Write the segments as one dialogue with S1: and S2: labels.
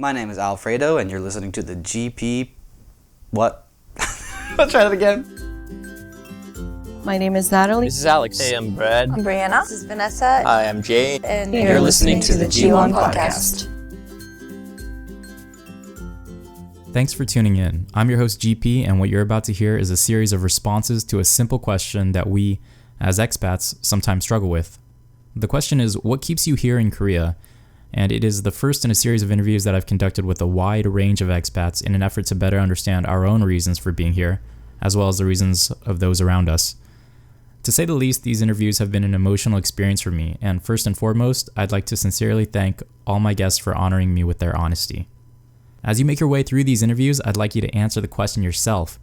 S1: My name is Alfredo, and you're listening to the GP... What? Let's try that again.
S2: My name is Natalie.
S3: This is Alex.
S4: Hey, I'm Brad.
S5: I'm Brianna.
S2: This is Vanessa.
S4: Hi, I'm Jay.
S5: And
S2: you're listening to the G1 podcast.
S6: Thanks for tuning in. I'm your host GP, and what you're about to hear is a series of responses to a simple question that we, as expats, sometimes struggle with. The question is, what keeps you here in Korea? And it is the first in a series of interviews that I've conducted with a wide range of expats in an effort to better understand our own reasons for being here, as well as the reasons of those around us. To say the least, these interviews have been an emotional experience for me, and first and foremost, I'd like to sincerely thank all my guests for honoring me with their honesty. As you make your way through these interviews, I'd like you to answer the question yourself.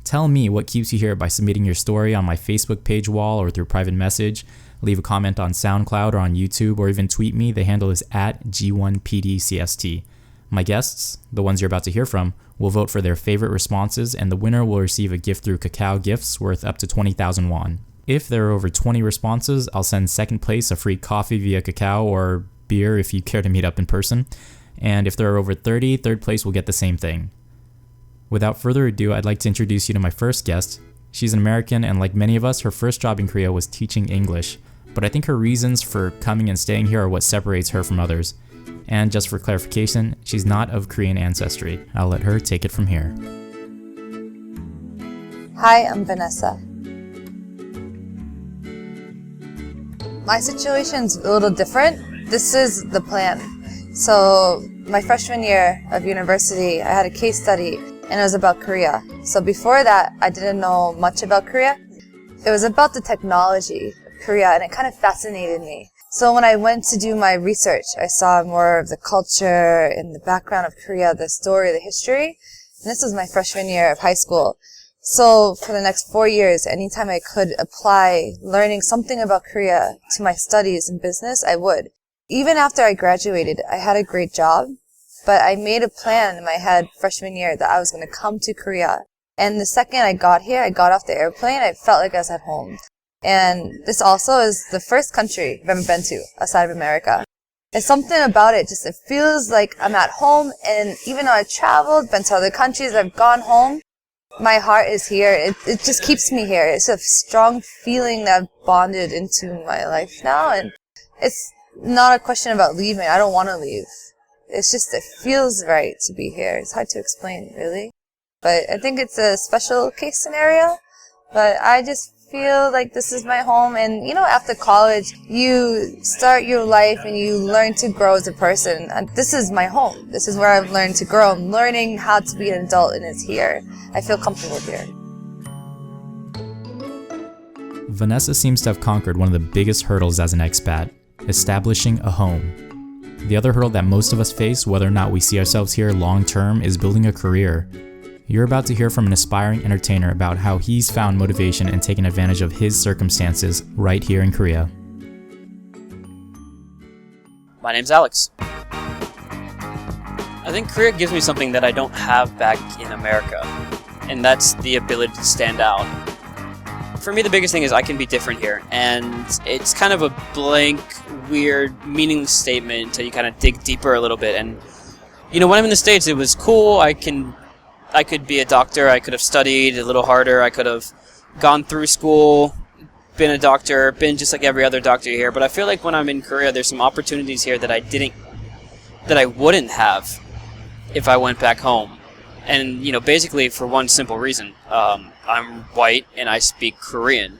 S6: Tell me what keeps you here by submitting your story on my Facebook page wall or through private message. Leave a comment on SoundCloud or on YouTube, or even tweet me. The handle is @G1PDCST. My guests, the ones you're about to hear from, will vote for their favorite responses, and the winner will receive a gift through Kakao Gifts worth up to 20,000 won. If there are over 20 responses, I'll send second place a free coffee via Kakao or beer if you care to meet up in person. And if there are over 30, third place will get the same thing. Without further ado, I'd like to introduce you to my first guest. She's an American, and like many of us, her first job in Korea was teaching English. But I think her reasons for coming and staying here are what separates her from others. And just for clarification, she's not of Korean ancestry. I'll let her take it from here.
S5: Hi, I'm Vanessa. My situation's a little different. This is the plan. So my freshman year of university, I had a case study, and it was about Korea. So before that, I didn't know much about Korea. It was about the technology of Korea, and it kind of fascinated me. So when I went to do my research, I saw more of the culture and the background of Korea, the story, the history. And this was my freshman year of high school. So for the next 4 years, anytime I could apply learning something about Korea to my studies and business, I would. Even after I graduated, I had a great job, but I made a plan in my head freshman year that I was going to come to Korea. And the second I got here, I got off the airplane, I felt like I was at home. And this also is the first country I've ever been to outside of America. It's something about it, just it feels like I'm at home, and even though I've traveled, been to other countries, I've gone home, my heart is here. It just keeps me here. It's a strong feeling that I've bonded into my life now, and it's not a question about leaving. I don't want to leave. It's just, it feels right to be here. It's hard to explain, really. But I think it's a special case scenario. But I just feel like this is my home. And, you know, after college, you start your life and you learn to grow as a person. And this is my home. This is where I've learned to grow. I'm learning how to be an adult, and it's here. I feel comfortable here.
S6: Vanessa seems to have conquered one of the biggest hurdles as an expat, establishing a home. The other hurdle that most of us face, whether or not we see ourselves here long term, is building a career. You're about to hear from an aspiring entertainer about how he's found motivation and taken advantage of his circumstances right here in Korea.
S3: My name's Alex. I think Korea gives me something that I don't have back in America, and that's the ability to stand out. For me, the biggest thing is I can be different here, and it's kind of a blank, weird, meaningless statement until you kind of dig deeper a little bit. And, you know, when I'm in the States, it was cool. I could be a doctor. I could have studied a little harder. I could have gone through school, been a doctor, been just like every other doctor here. But I feel like when I'm in Korea, there's some opportunities here that I wouldn't have if I went back home. And, you know, basically for one simple reason. I'm white and I speak Korean.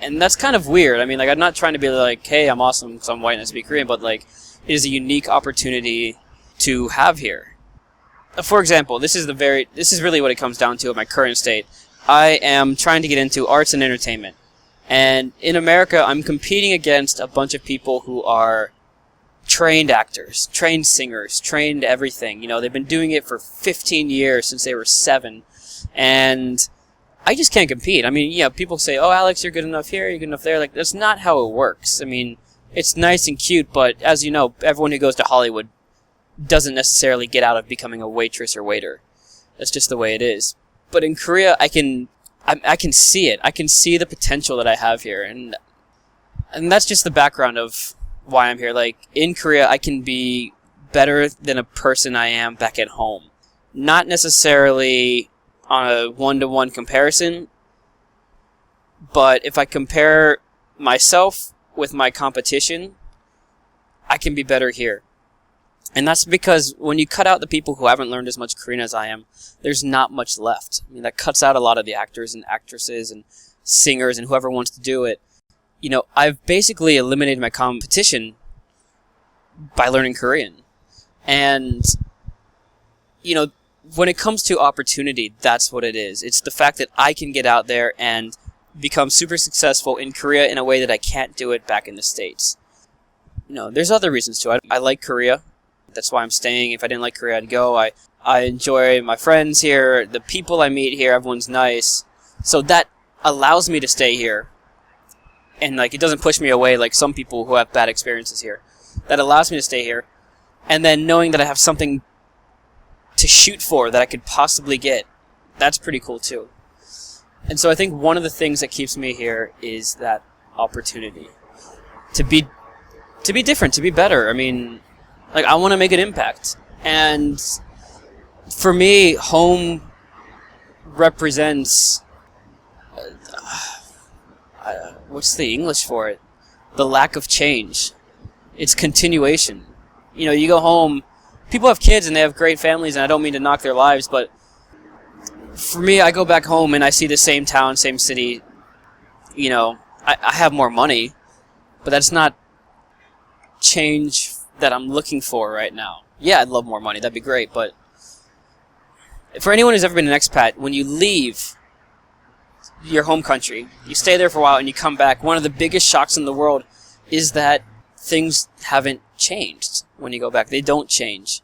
S3: And that's kind of weird. I mean, like, I'm not trying to be like, hey, I'm awesome because I'm white and I speak Korean, but, like, it is a unique opportunity to have here. For example, this is really what it comes down to in my current state. I am trying to get into arts and entertainment. And in America, I'm competing against a bunch of people who are trained actors, trained singers, trained everything. You know, they've been doing it for 15 years since they were 7. And I just can't compete. I mean, yeah, people say, oh, Alex, you're good enough here, you're good enough there. Like, that's not how it works. I mean, it's nice and cute, but as you know, everyone who goes to Hollywood doesn't necessarily get out of becoming a waitress or waiter. That's just the way it is. But in Korea, I can see it. I can see the potential that I have here, and that's just the background of why I'm here. Like, in Korea, I can be better than a person I am back at home. Not necessarily on a one-to-one comparison, but if I compare myself with my competition, I can be better here. And that's because when you cut out the people who haven't learned as much Korean as I am, there's not much left. I mean, that cuts out a lot of the actors and actresses and singers and whoever wants to do it. You know, I've basically eliminated my competition by learning Korean. And, you know, when it comes to opportunity, that's what it is. It's the fact that I can get out there and become super successful in Korea in a way that I can't do it back in the States. You know, there's other reasons too. I like Korea. That's why I'm staying. If I didn't like Korea, I'd go. I enjoy my friends here, the people I meet here, everyone's nice. So that allows me to stay here. And like, it doesn't push me away like some people who have bad experiences here. That allows me to stay here. And then knowing that I have something to shoot for that I could possibly get, that's pretty cool too. And so I think one of the things that keeps me here is that opportunity to be different, to be better. I mean, like, I want to make an impact. And for me, home represents what's the English for it? The lack of change. It's continuation. You know, you go home, people have kids and they have great families, and I don't mean to knock their lives, but for me, I go back home and I see the same town, same city. You know, I have more money, but that's not change that I'm looking for right now. Yeah, I'd love more money. That'd be great, but for anyone who's ever been an expat, when you leave your home country, you stay there for a while and you come back, one of the biggest shocks in the world is that things haven't changed when you go back. They don't change.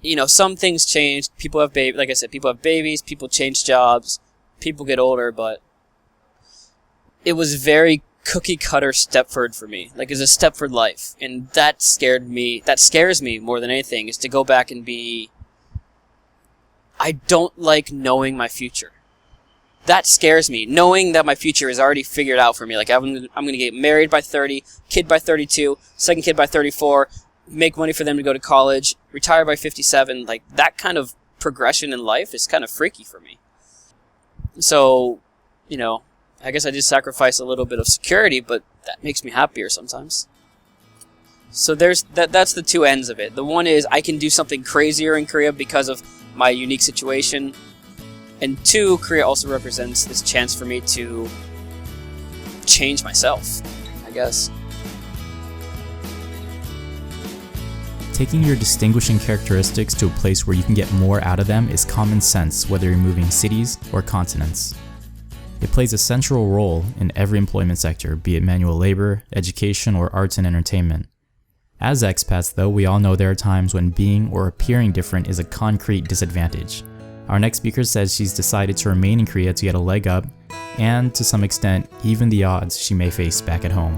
S3: You know, some things change. People have like I said, people have babies, people change jobs, people get older, but it was very cookie cutter Stepford for me. Like, it's a Stepford life. And that scared me. That scares me more than anything, is to go back and be... I don't like knowing my future. That scares me. Knowing that my future is already figured out for me. Like, I'm going to get married by 30, kid by 32, second kid by 34, make money for them to go to college, retire by 57. Like, that kind of progression in life is kind of freaky for me. So, you know, I guess I did sacrifice a little bit of security, but that makes me happier sometimes. So there's that's the two ends of it. The one is I can do something crazier in Korea because of my unique situation. And two, Korea also represents this chance for me to change myself, I guess.
S6: Taking your distinguishing characteristics to a place where you can get more out of them is common sense, whether you're moving cities or continents. It plays a central role in every employment sector, be it manual labor, education, or arts and entertainment. As expats, though, we all know there are times when being or appearing different is a concrete disadvantage. Our next speaker says she's decided to remain in Korea to get a leg up, and to some extent, even the odds she may face back at home.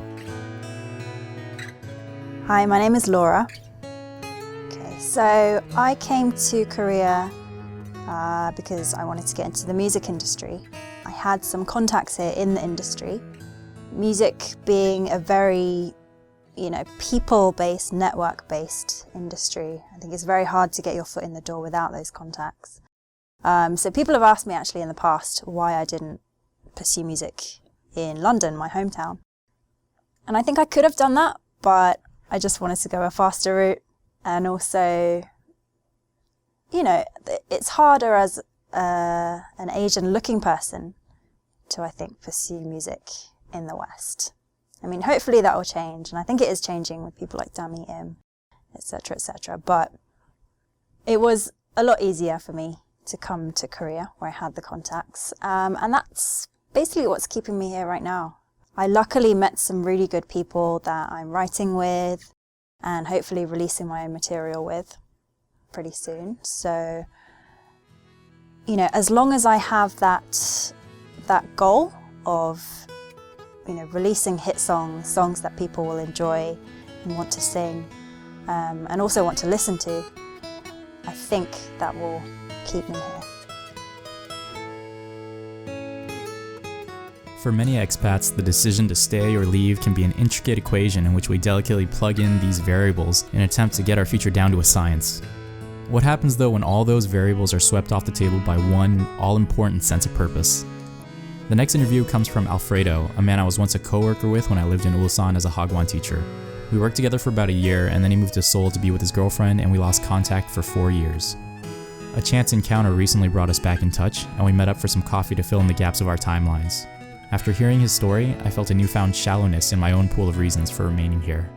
S2: Hi, my name is Lara. Okay, so I came to Korea because I wanted to get into the music industry. I had some contacts here in the industry. Music being a very, people-based, network-based industry, I think it's very hard to get your foot in the door without those contacts. So people have asked me actually in the past why I didn't pursue music in London, my hometown. And I think I could have done that, but I just wanted to go a faster route. And also, it's harder as an Asian-looking person to, I think, pursue music in the West. I mean, hopefully that will change, and I think it is changing with people like Dami Im, etc., etc. But it was a lot easier for me to come to Korea, where I had the contacts, and that's basically what's keeping me here right now. I luckily met some really good people that I'm writing with, and hopefully releasing my own material with pretty soon. So, as long as I have that goal of, releasing hit songs that people will enjoy and want to sing, and also want to listen to, I think that will keep me here.
S6: For many expats, the decision to stay or leave can be an intricate equation in which we delicately plug in these variables in an attempt to get our future down to a science. What happens though when all those variables are swept off the table by one all-important sense of purpose? The next interview comes from Alfredo, a man I was once a co-worker with when I lived in Ulsan as a Hagwon teacher. We worked together for about a year, and then he moved to Seoul to be with his girlfriend, and we lost contact for 4 years. A chance encounter recently brought us back in touch, and we met up for some coffee to fill in the gaps of our timelines. After hearing his story, I felt a newfound shallowness in my own pool of reasons for remaining here.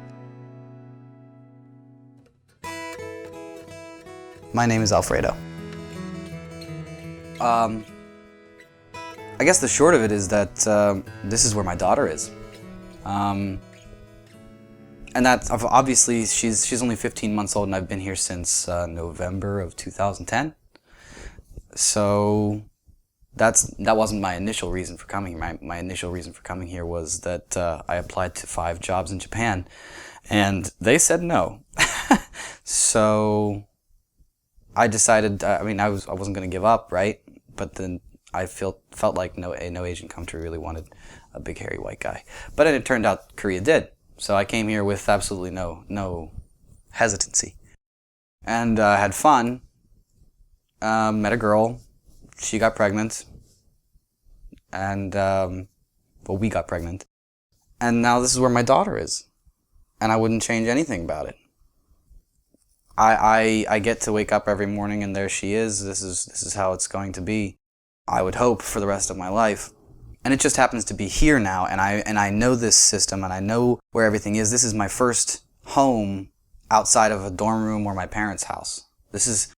S1: My name is Alfredo. I guess the short of it is that this is where my daughter is. And that obviously she's only 15 months old, and I've been here since November of 2010. So that wasn't my initial reason for coming. My initial reason for coming here was that I applied to 5 jobs in Japan, and they said no. So I decided. I wasn't going to give up, right? But then I felt like no Asian country really wanted a big hairy white guy. But then it turned out Korea did. So I came here with absolutely no hesitancy, and had fun. Met a girl. She got pregnant, and we got pregnant, and now this is where my daughter is, and I wouldn't change anything about it. I get to wake up every morning and there she is. This is how it's going to be, I would hope, for the rest of my life. And it just happens to be here now, and I know this system, and I know where everything is. This is my first home outside of a dorm room or my parents' house. This is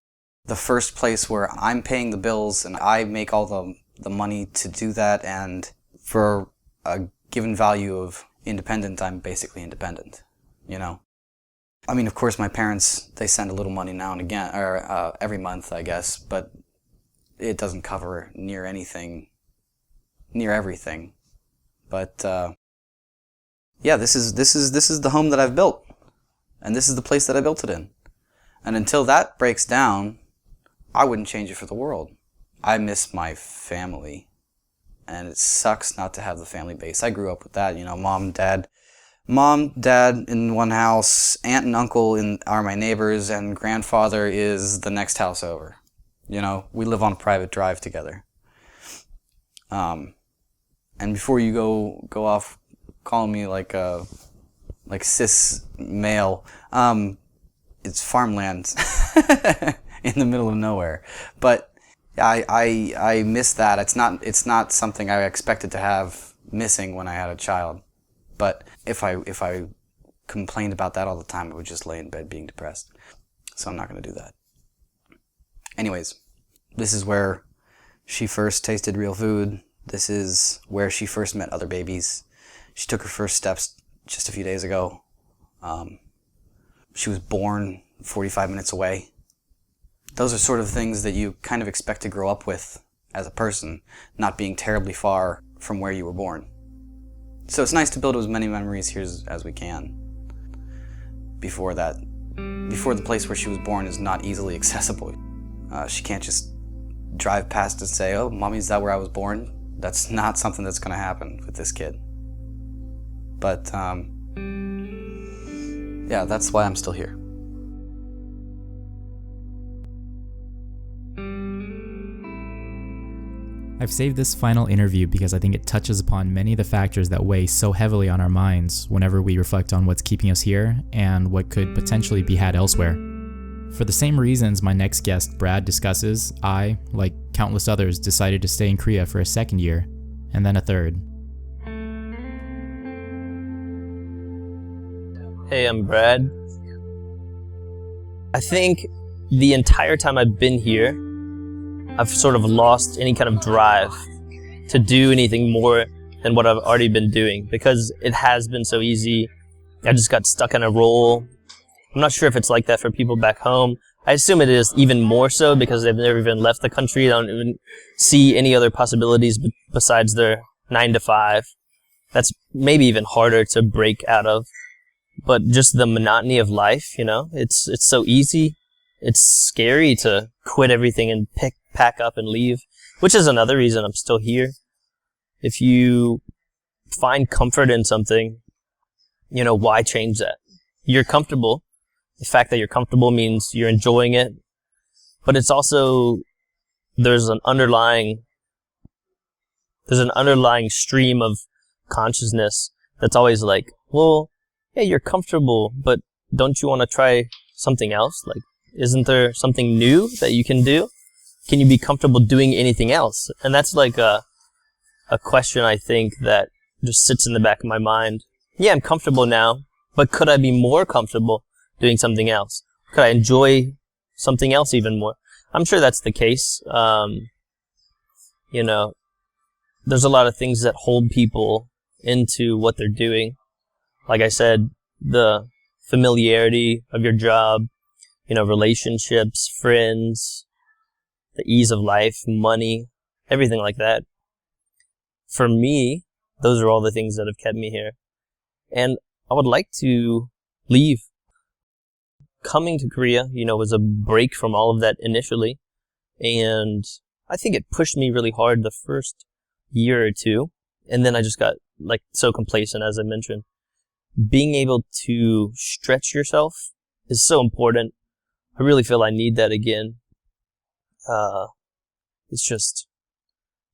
S1: the first place where I'm paying the bills, and I make all the money to do that, and for a given value of independent, I'm basically independent, you know? I mean, of course, my parents, they send a little money now and again, or every month, I guess, but it doesn't cover near everything. But yeah, this is the home that I've built, and this is the place that I built it in. And until that breaks down, I wouldn't change it for the world. I miss my family, and it sucks not to have the family base. I grew up with that, you know, mom, dad in one house, aunt and uncle are my neighbors, and grandfather is the next house over. You know, we live on a private drive together. And before you go off calling me like cis male, it's farmland in the middle of nowhere. But I miss that. It's not something I expected to have missing when I had a child. But if I complained about that all the time, I would just lay in bed being depressed. So I'm not going to do that. Anyways, this is where she first tasted real food. This is where she first met other babies. She took her first steps just a few days ago. She was born 45 minutes away. Those are sort of things that you kind of expect to grow up with as a person, not being terribly far from where you were born. So it's nice to build as many memories here as we can before the place where she was born is not easily accessible. She can't just drive past and say, "Oh, mommy, is that where I was born?" That's not something that's going to happen with this kid. But yeah, that's why I'm still here.
S6: I've saved this final interview because I think it touches upon many of the factors that weigh so heavily on our minds whenever we reflect on what's keeping us here and what could potentially be had elsewhere. For the same reasons my next guest, Brad, discusses, I, like countless others, decided to stay in Korea for a second year, and then a third.
S4: Hey, I'm Brad. I think the entire time I've been here, I've sort of lost any kind of drive to do anything more than what I've already been doing because it has been so easy. I just got stuck in a role. I'm not sure if it's like that for people back home. I assume it is even more so because they've never even left the country. They don't even see any other possibilities besides their 9 to 5. That's maybe even harder to break out of. But just the monotony of life, you know, it's so easy. It's scary to quit everything and pack up and leave, which is another reason I'm still here. If you find comfort in something, why change that? You're comfortable. The fact that you're comfortable means you're enjoying it. But it's also, there's an underlying stream of consciousness that's always like, well, yeah, you're comfortable, but don't you want to try something else? Like, isn't there something new that you can do? Can you be comfortable doing anything else? And that's like a question I think that just sits in the back of my mind. Yeah, I'm comfortable now, but could I be more comfortable doing something else? Could I enjoy something else even more? I'm sure that's the case. There's a lot of things that hold people into what they're doing. Like I said, the familiarity of your job, relationships, friends, the ease of life, money, everything like that. For me, those are all the things that have kept me here. And I would like to leave. Coming to Korea, was a break from all of that initially. And I think it pushed me really hard the first year or two. And then I just got so complacent, as I mentioned. Being able to stretch yourself is so important. I really feel I need that again. It's just,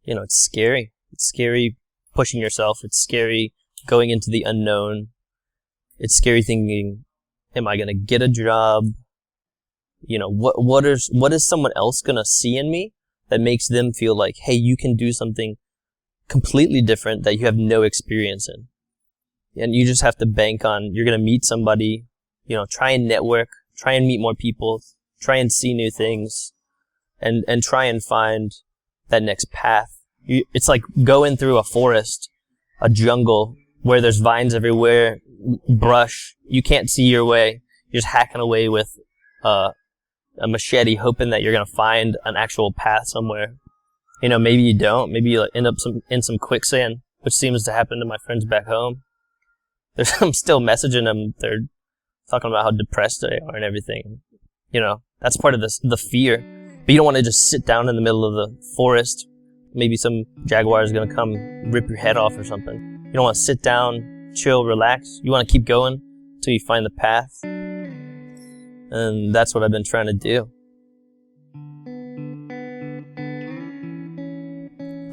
S4: it's scary. It's scary pushing yourself. It's scary going into the unknown. It's scary thinking, am I going to get a job? What is someone else going to see in me that makes them feel like, hey, you can do something completely different that you have no experience in? And you just have to bank on, you're going to meet somebody, try and network, try and meet more people, try and see new things, and try and find that next path. It's like going through a forest, a jungle, where there's vines everywhere, brush. You can't see your way. You're just hacking away with a machete, hoping that you're going to find an actual path somewhere. Maybe you don't. Maybe you end up in some quicksand, which seems to happen to my friends back home. I'm still messaging them. They're talking about how depressed they are and everything. That's part of the fear. But you don't want to just sit down in the middle of the forest. Maybe some jaguar is going to come rip your head off or something. You don't want to sit down, chill, relax. You want to keep going until you find the path. And that's what I've been trying to do.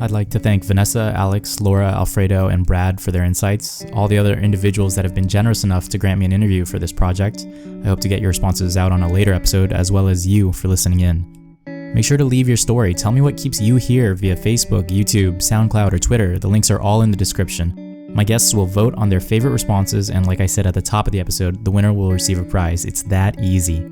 S6: I'd like to thank Vanessa, Alex, Lara, Alfredo, and Brad for their insights, all the other individuals that have been generous enough to grant me an interview for this project. I hope to get your responses out on a later episode, as well as you for listening in. Make sure to leave your story. Tell me what keeps you here via Facebook, YouTube, SoundCloud, or Twitter. The links are all in the description. My guests will vote on their favorite responses, and like I said at the top of the episode, the winner will receive a prize. It's that easy.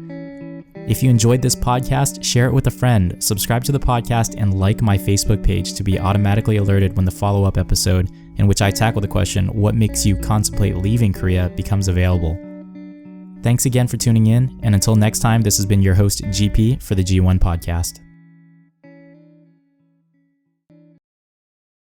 S6: If you enjoyed this podcast, share it with a friend, subscribe to the podcast, and like my Facebook page to be automatically alerted when the follow-up episode, in which I tackle the question, what makes you contemplate leaving Korea, becomes available. Thanks again for tuning in, and until next time, this has been your host, GP, for the G1 Podcast.